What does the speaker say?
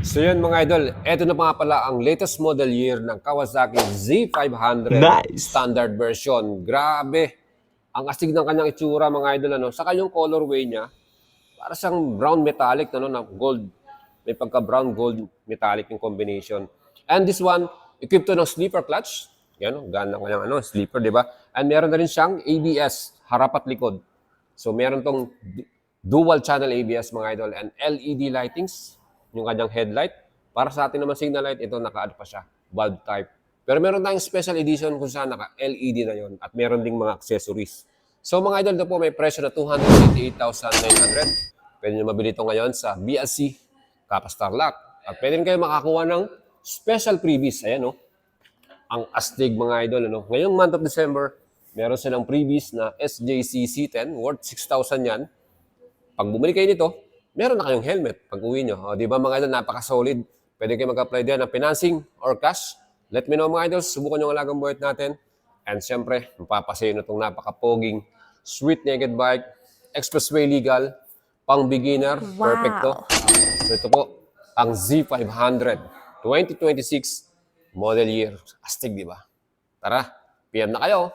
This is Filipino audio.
So yun mga idol, eto na pa nga pala ang latest model year ng Kawasaki Z500 Nice. standard version. Grabe! Ang astig ng kanyang itsura mga idol. Ano? Saka yung colorway niya, para siyang brown metallic, ano, na gold. May pagka-brown gold metallic yung combination. And this one, equipped to ng sleeper clutch. Yan, gana kanyang sleeper, di ba? And meron na rin siyang ABS, harap at likod. So meron tong dual channel ABS mga idol and LED lightings, yung kanyang headlight. Para sa atin naman signal light, ito naka-ano pa siya, bulb type. Pero meron tayong special edition kung saan naka-LED na yon at meron ding mga accessories. So mga idol, ito po may presyo na 288,900. Pwede nyo mabili ito ngayon sa BLC, Kapastar Lock. At pwede rin kayo makakuha ng special freebies. Ayan, no? Ang astig mga idol. Ano? Ngayong month of December, meron silang freebies na SJC C10 worth 6,000 yan. Pag bumili kayo nito, meron na kayong helmet pag uwi nyo. O, di ba mga idol, napaka-solid. Pwede kayo mag-apply din ng financing or cash. Let me know mga idol, subukan yung alagang buhat natin. And syempre, mapapasayo na itong napaka-poging sweet naked bike, expressway legal, pang beginner, perfecto. So ito po, ang Z500 2026 model year. Astig, di ba? Tara, PM na kayo.